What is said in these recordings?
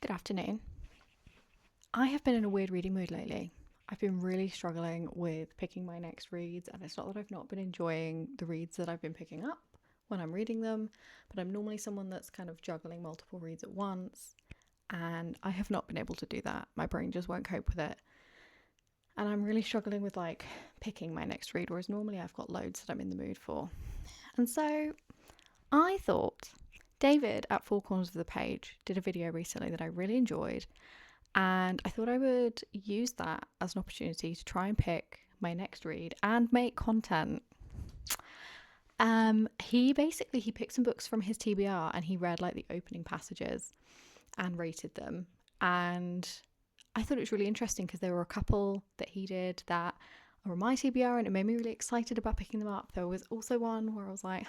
Good afternoon. I have been in a weird reading mood lately. I've been really struggling with picking my next reads, and it's not that I've not been enjoying the reads that I've been picking up when I'm reading them, but I'm normally someone that's kind of juggling multiple reads at once, and I have not been able to do that. My brain just won't cope with it. And I'm really struggling with picking my next read, whereas normally I've got loads that I'm in the mood for. And so I thought David at Four Corners of the Page did a video recently that I really enjoyed, and I thought I would use that as an opportunity to try and pick my next read and make content. He picked some books from his TBR and he read like the opening passages and rated them. And I thought it was really interesting because there were a couple that he did that are on my TBR and it made me really excited about picking them up. There was also one where I was like,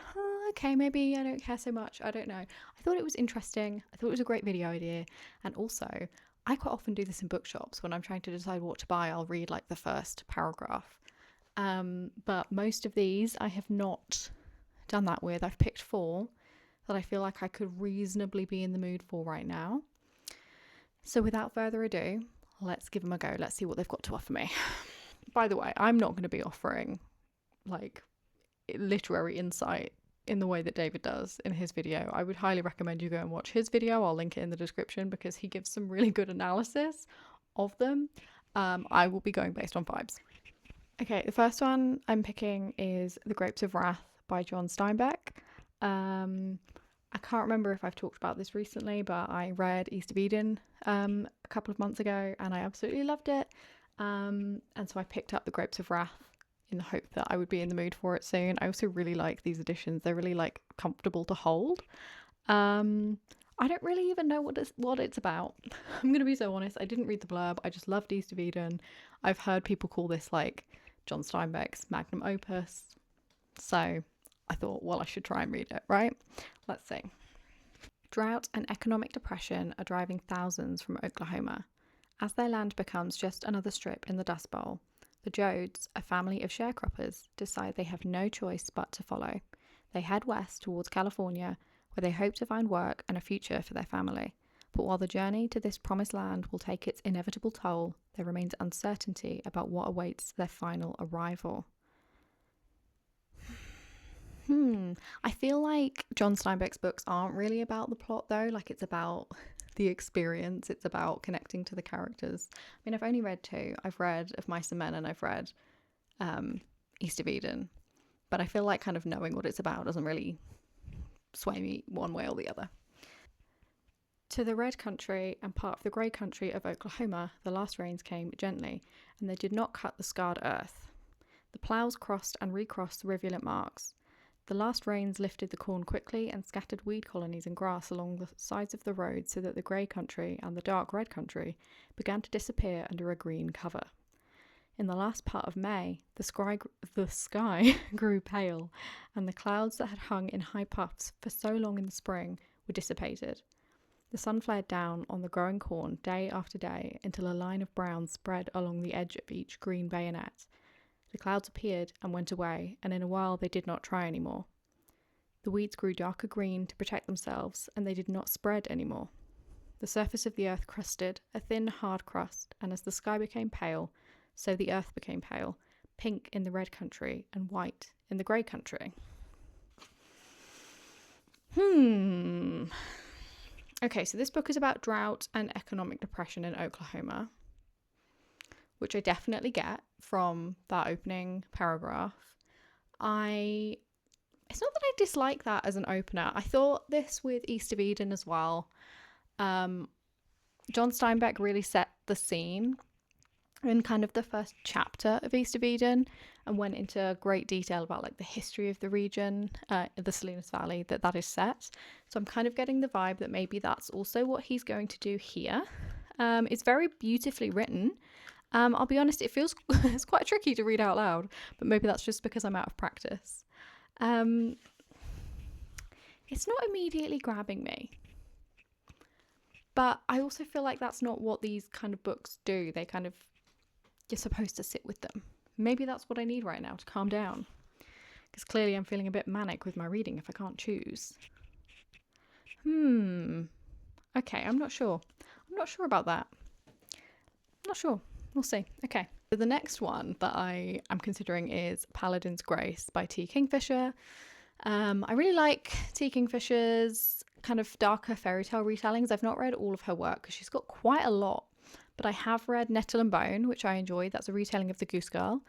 okay, maybe I don't care so much. I don't know. I thought it was interesting. I thought it was a great video idea. And also, I quite often do this in bookshops when I'm trying to decide what to buy. I'll read like the first paragraph. But most of these I have not done that with. I've picked 4 that I feel like I could reasonably be in the mood for right now. So without further ado, let's give them a go. Let's see what they've got to offer me. By the way, I'm not going to be offering like literary insight in the way that David does in his video. I would highly recommend you go and watch his video. I'll link it in the description because he gives some really good analysis of them. I will be going based on vibes. Okay, the first one I'm picking is The Grapes of Wrath by John Steinbeck. I can't remember if I've talked about this recently, but I read East of Eden a couple of months ago and I absolutely loved it. And so I picked up The Grapes of Wrath in the hope that I would be in the mood for it soon. I also really like these editions. They're really comfortable to hold. I don't really even know what it's about. I'm going to be so honest. I didn't read the blurb. I just loved East of Eden. I've heard people call this John Steinbeck's magnum opus. So I thought, well, I should try and read it, right? Let's see. Drought and economic depression are driving thousands from Oklahoma. As their land becomes just another strip in the Dust Bowl, the Jodes, a family of sharecroppers, decide they have no choice but to follow. They head west towards California, where they hope to find work and a future for their family. But while the journey to this promised land will take its inevitable toll, there remains uncertainty about what awaits their final arrival. I feel like John Steinbeck's books aren't really about the plot though. It's about the experience. It's about connecting to the characters. I mean, I've only read 2. I've read Of Mice and Men and I've read East of Eden. But I feel like kind of knowing what it's about doesn't really sway me one way or the other. To the red country and part of the grey country of Oklahoma, the last rains came gently, and they did not cut the scarred earth. The ploughs crossed and recrossed the rivulet marks. The last rains lifted the corn quickly and scattered weed colonies and grass along the sides of the road so that the grey country and the dark red country began to disappear under a green cover. In the last part of May, the sky grew pale, and the clouds that had hung in high puffs for so long in the spring were dissipated. The sun flared down on the growing corn day after day until a line of brown spread along the edge of each green bayonet. The clouds appeared and went away, and in a while they did not try any more. The weeds grew darker green to protect themselves, and they did not spread any more. The surface of the earth crusted, a thin, hard crust, and as the sky became pale, so the earth became pale, pink in the red country and white in the grey country. Okay, so this book is about drought and economic depression in Oklahoma, which I definitely get from that opening paragraph. It's not that I dislike that as an opener. I thought this with East of Eden as well. John Steinbeck really set the scene in kind of the first chapter of East of Eden and went into great detail about the history of the region, the Salinas Valley that is set. So I'm kind of getting the vibe that maybe that's also what he's going to do here. It's very beautifully written. I'll be honest, it feels it's quite tricky to read out loud, but maybe that's just because I'm out of practice. It's not immediately grabbing me, but I also feel like that's not what these kind of books do. You're supposed to sit with them. Maybe that's what I need right now to calm down, because clearly I'm feeling a bit manic with my reading if I can't choose. Okay, I'm not sure. I'm not sure about that. Not sure. We'll see. Okay. So the next one that I am considering is Paladin's Grace by T. Kingfisher. I really like T. Kingfisher's kind of darker fairy tale retellings. I've not read all of her work because she's got quite a lot, but I have read Nettle and Bone, which I enjoyed. That's a retelling of The Goose Girl.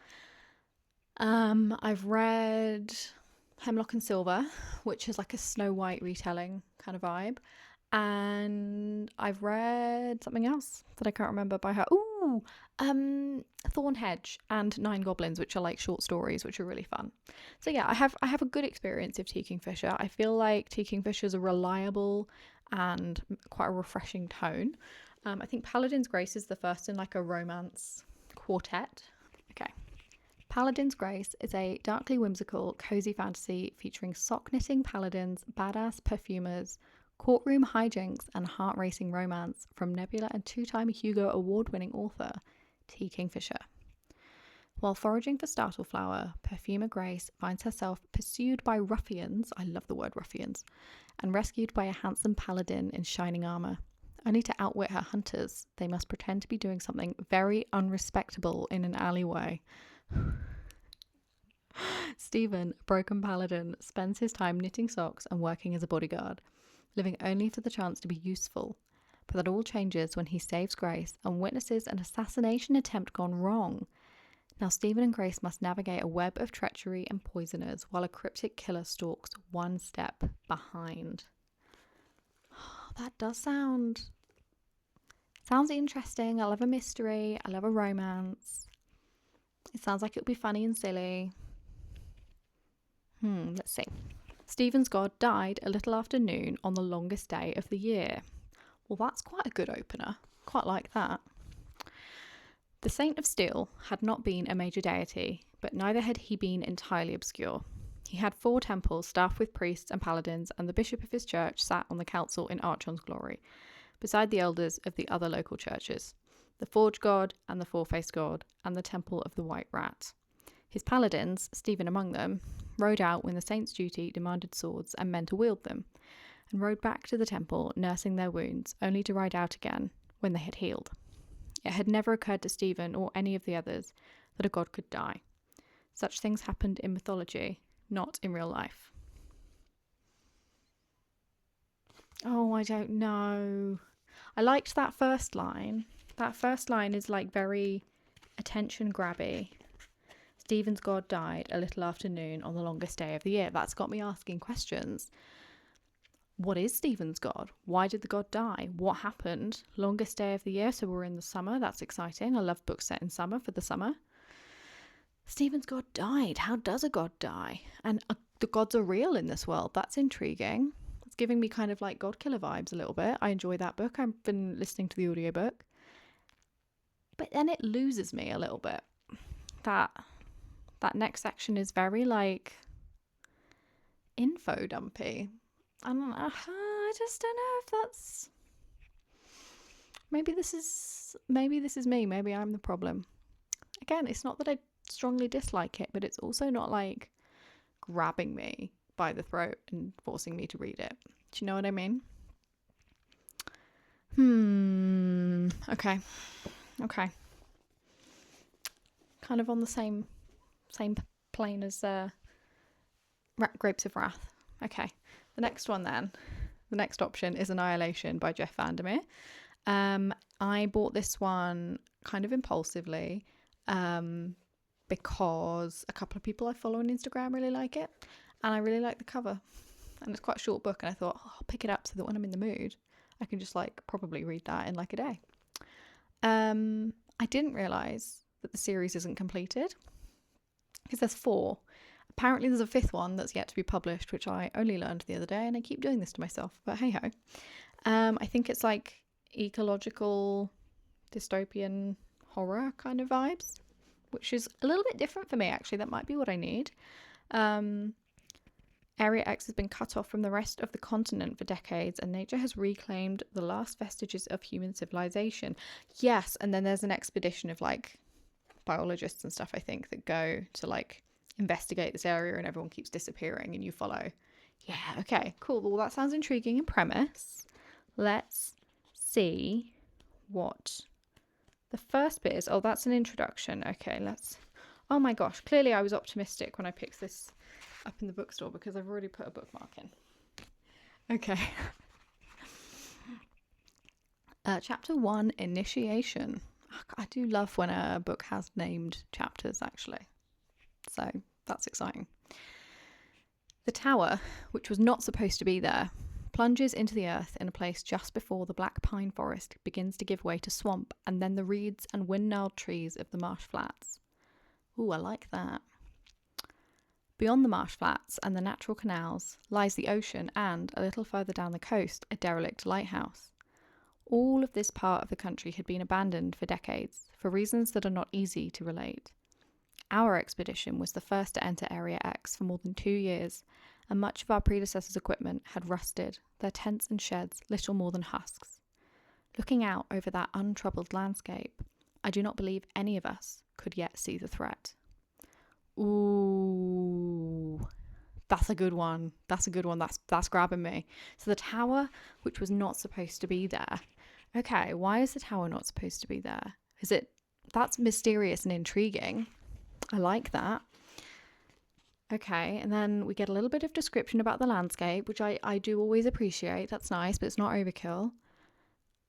I've read Hemlock and Silver, which is like a Snow White retelling kind of vibe. And I've read something else that I can't remember by her. Thorn Hedge and Nine Goblins, which are like short stories, which are really fun. So yeah, I have a good experience of T. Kingfisher. I feel like T. Kingfisher's a reliable and quite a refreshing tone. I think Paladin's Grace is the first in like a romance quartet. Okay. Paladin's Grace is a darkly whimsical, cozy fantasy featuring sock knitting paladins, badass perfumers, courtroom hijinks, and heart-racing romance from Nebula and two-time Hugo Award-winning author T. Kingfisher. While foraging for startleflower, perfumer Grace finds herself pursued by ruffians, I love the word ruffians, and rescued by a handsome paladin in shining armour. Only to outwit her hunters, they must pretend to be doing something very unrespectable in an alleyway. Stephen, a broken paladin, spends his time knitting socks and working as a bodyguard, living only for the chance to be useful. But that all changes when he saves Grace and witnesses an assassination attempt gone wrong. Now Stephen and Grace must navigate a web of treachery and poisoners while a cryptic killer stalks one step behind. That does sounds interesting. I love a mystery. I love a romance. It sounds like it'll be funny and silly. Let's see. Stephen's god died a little after noon on the longest day of the year. Well, that's quite a good opener. Quite like that. The Saint of Steel had not been a major deity, but neither had he been entirely obscure. He had 4 temples staffed with priests and paladins, and the bishop of his church sat on the council in Archon's glory, beside the elders of the other local churches, the Forge God and the Four-Faced God, and the Temple of the White Rat. His paladins, Stephen among them, rode out when the saint's duty demanded swords and men to wield them, and rode back to the temple nursing their wounds, only to ride out again when they had healed. It had never occurred to Stephen or any of the others that a god could die. Such things happened in mythology, not in real life. Oh, I don't know. I liked that first line. That first line is like very attention grabby. Stephen's god died a little after noon on the longest day of the year. That's got me asking questions. What is Stephen's god? Why did the god die? What happened? Longest day of the year, so we're in the summer. That's exciting. I love books set in summer for the summer. Stephen's god died. How does a god die? And the gods are real in this world. That's intriguing. It's giving me kind of like God Killer vibes a little bit. I enjoy that book. I've been listening to the audiobook. But then it loses me a little bit. That next section is very like info dumpy. I just don't know if that's... Maybe this is me. Maybe I'm the problem. Again, it's not that I strongly dislike it, but it's also not like grabbing me by the throat and forcing me to read it. Do you know what I mean? Okay. Kind of on the same plane as Grapes of Wrath. Okay. The next one then. The next option is Annihilation by Jeff Vandermeer. I bought this one kind of impulsively because a couple of people I follow on Instagram really like it, and I really like the cover, and it's quite a short book, and I thought I'll pick it up so that when I'm in the mood I can just like probably read that in like a day. I didn't realise that the series isn't completed because there's 4. Apparently there's a 5th one that's yet to be published, which I only learned the other day, and I keep doing this to myself, but hey ho. I think it's like ecological dystopian horror kind of vibes, which is a little bit different for me actually. That might be what I need. Area X has been cut off from the rest of the continent for decades, and nature has reclaimed the last vestiges of human civilization. Yes, and then there's an expedition of like biologists and stuff, I think, that go to like investigate this area, and everyone keeps disappearing and you follow. Yeah, okay, cool. Well, that sounds intriguing in premise. Let's see what the first bit is. Oh, that's an introduction. Okay, oh my gosh, clearly I was optimistic when I picked this up in the bookstore because I've already put a bookmark in. Okay. Chapter 1, Initiation. I do love when a book has named chapters, actually. So that's exciting. The tower, which was not supposed to be there, plunges into the earth in a place just before the black pine forest begins to give way to swamp and then the reeds and wind-gnarled trees of the marsh flats. Ooh, I like that. Beyond the marsh flats and the natural canals lies the ocean and, a little further down the coast, a derelict lighthouse. All of this part of the country had been abandoned for decades, for reasons that are not easy to relate. Our expedition was the first to enter Area X for more than 2 years, and much of our predecessors' equipment had rusted, their tents and sheds little more than husks. Looking out over that untroubled landscape, I do not believe any of us could yet see the threat. Ooh, that's a good one. That's grabbing me. So the tower, which was not supposed to be there. Okay, why is the tower not supposed to be there? That's mysterious and intriguing. I like that. Okay, and then we get a little bit of description about the landscape, which I do always appreciate. That's nice, but it's not overkill.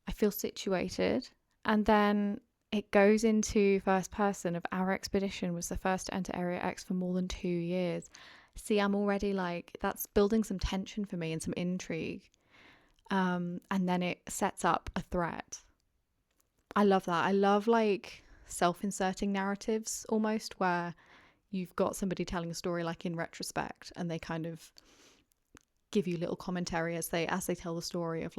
I feel situated. And then it goes into first person of our expedition was the first to enter Area X for more than 2 years. See, I'm already that's building some tension for me and some intrigue. And then it sets up a threat. I love that. I love self-inserting narratives almost, where you've got somebody telling a story in retrospect and they kind of give you little commentary as they tell the story of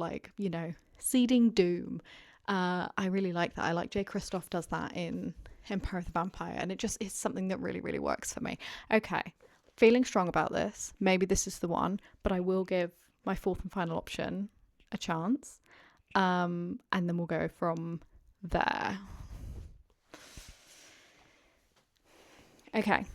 seeding doom. I really like that. I like Jay Kristoff does that in Empire of the Vampire, and it's something that really, really works for me. Okay, feeling strong about this. Maybe this is the one, but I will give my fourth and final option a chance, and then we'll go from there. Okay,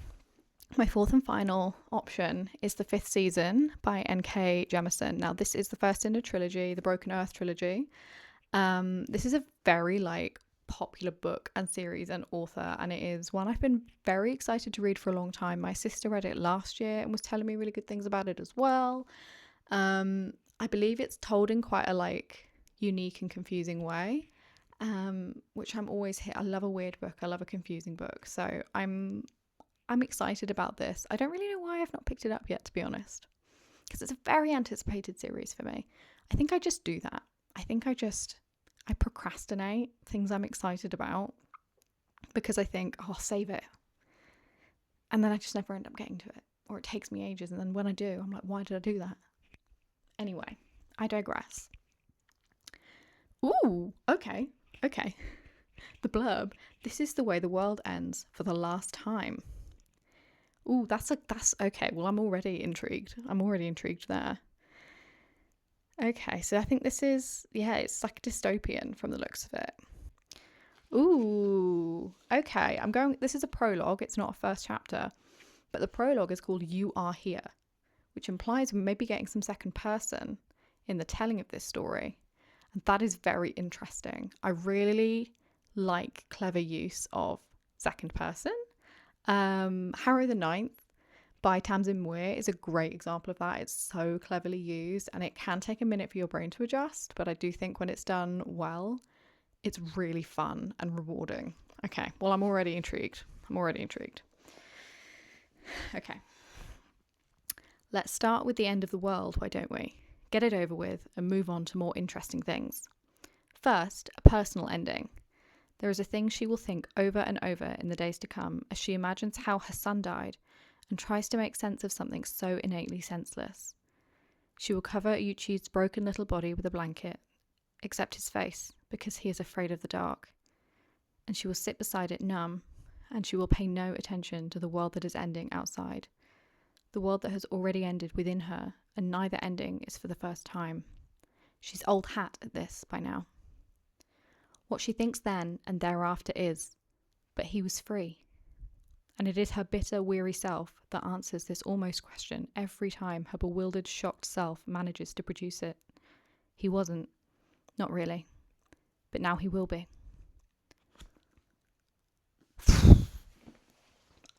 my fourth and final option is The Fifth Season by N.K. Jemisin. Now, this is the first in a trilogy, the Broken Earth trilogy. This is a very popular book and series and author, and it is one I've been very excited to read for a long time. My sister read it last year and was telling me really good things about it as well. I believe it's told in quite a unique and confusing way, which I'm always here. I love a weird book. I love a confusing book. So I'm excited about this. I don't really know why I've not picked it up yet, to be honest, because it's a very anticipated series for me. I think I just do that. I think I procrastinate things I'm excited about because I think, oh, I'll save it. And then I just never end up getting to it, or it takes me ages. And then when I do, I'm like, why did I do that? Anyway, I digress. Ooh, okay. The blurb. This is the way the world ends for the last time. Ooh, that's okay. Well, I'm already intrigued there. Okay, so I think this is, it's dystopian from the looks of it. Ooh, okay. This is a prologue. It's not a first chapter, but the prologue is called You Are Here, which implies we may be getting some second person in the telling of this story. And that is very interesting. I really like clever use of second person. Harrow the Ninth by Tamsin Muir is a great example of that. It's so cleverly used, and it can take a minute for your brain to adjust, but I do think when it's done well, it's really fun and rewarding. Okay, well, I'm already intrigued. Okay. Let's start with the end of the world, why don't we? Get it over with and move on to more interesting things. First, a personal ending. There is a thing she will think over and over in the days to come as she imagines how her son died and tries to make sense of something so innately senseless. She will cover Yuichi's broken little body with a blanket, except his face, because he is afraid of the dark. And she will sit beside it numb, and she will pay no attention to the world that is ending outside. The world that has already ended within her, and neither ending is for the first time. She's old hat at this by now. What she thinks then and thereafter is, but he was free. And it is her bitter, weary self that answers this almost question every time her bewildered, shocked self manages to produce it. He wasn't. Not really. but now he will be.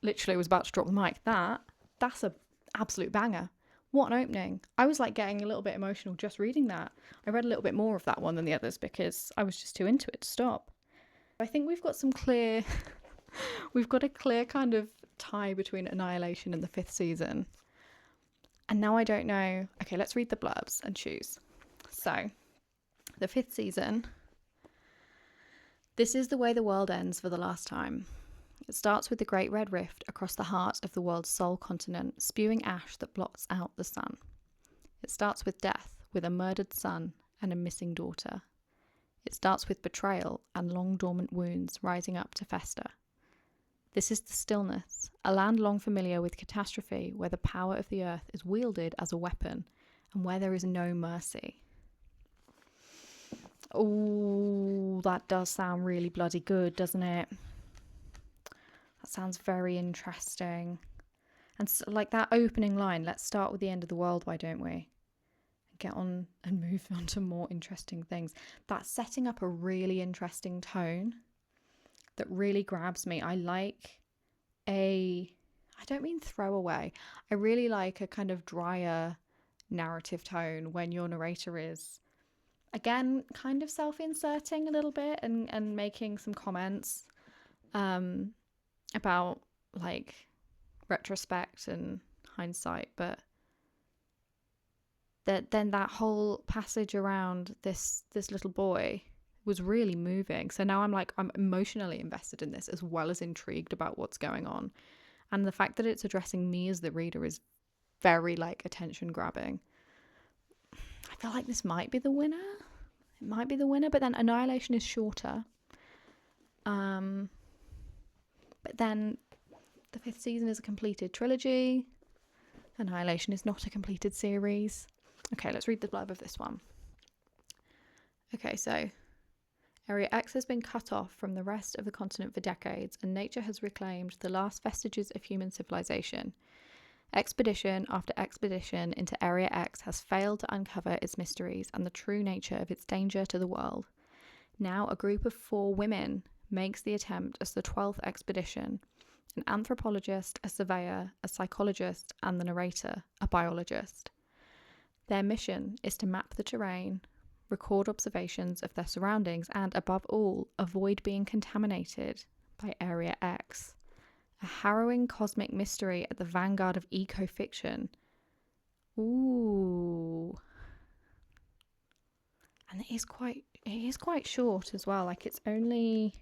Literally was about to drop the mic. That's a absolute banger. What an opening. I was like getting a little bit emotional just reading that. I read a little bit more of that one than the others because I was just too into it to stop. I think we've got we've got a clear kind of tie between Annihilation and the 5th season. And now I don't know. Okay, let's read the blurbs and choose. So, the 5th season. This is the way the world ends for the last time. It starts with the Great Red Rift across the heart of the world's sole continent, spewing ash that blots out the sun. It starts with death, with a murdered son and a missing daughter. It starts with betrayal and long dormant wounds rising up to fester. This is the stillness, a land long familiar with catastrophe, where the power of the earth is wielded as a weapon and where there is no mercy. Oh, that does sound really bloody good, doesn't it? That sounds very interesting. And so, like that opening line, let's start with the end of the world, why don't we? Get on and move on to more interesting things. That's setting up a really interesting tone that really grabs me. I don't mean throwaway. I really like a kind of drier narrative tone when your narrator is, again, kind of self-inserting a little bit and making some comments about like retrospect and hindsight, but then that whole passage around this little boy was really moving. So now I'm emotionally invested in this as well as intrigued about what's going on, and the fact that it's addressing me as the reader is very like attention grabbing. I feel like this might be the winner. It might be the winner, but then Annihilation is shorter. But then the 5th season is a completed trilogy. Annihilation is not a completed series. Okay, let's read the blurb of this one. Okay, so Area X has been cut off from the rest of the continent for decades, and nature has reclaimed the last vestiges of human civilization. Expedition after expedition into Area X has failed to uncover its mysteries and the true nature of its danger to the world. Now a group of 4 women makes the attempt as the 12th expedition: an anthropologist, a surveyor, a psychologist, and the narrator, a biologist. Their mission is to map the terrain, record observations of their surroundings, and, above all, avoid being contaminated by Area X. A harrowing cosmic mystery at the vanguard of eco-fiction. Ooh. And it is quite short as well. Like, it's only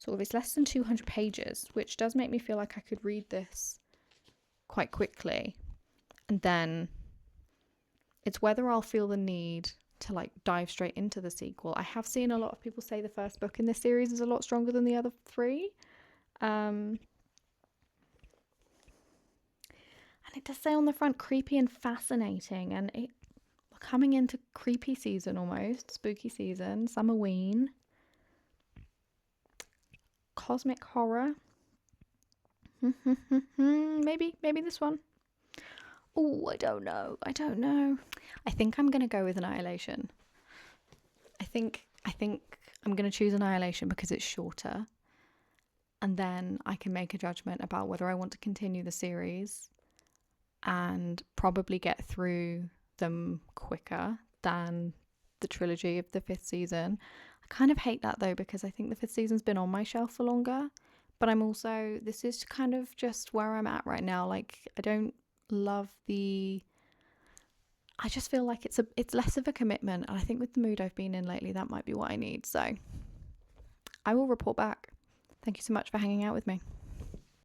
it's less than 200 pages, which does make me feel like I could read this quite quickly. And then it's whether I'll feel the need to like dive straight into the sequel. I have seen a lot of people say the first book in this series is a lot stronger than the other 3. And it does say on the front creepy and fascinating, and it coming into creepy season, almost spooky season, Summerween, cosmic horror. maybe this one. Oh, I don't know. I think I'm gonna go with Annihilation. I think I'm gonna choose Annihilation because it's shorter, and then I can make a judgment about whether I want to continue the series and probably get through them quicker than the trilogy of the 5th season. I kind of hate that though, because I think the 5th season's been on my shelf for longer, but this is kind of just where I'm at right now. Like, I don't love I just feel like it's less of a commitment, and I think with the mood I've been in lately, that might be what I need. So I will report back. Thank you so much for hanging out with me.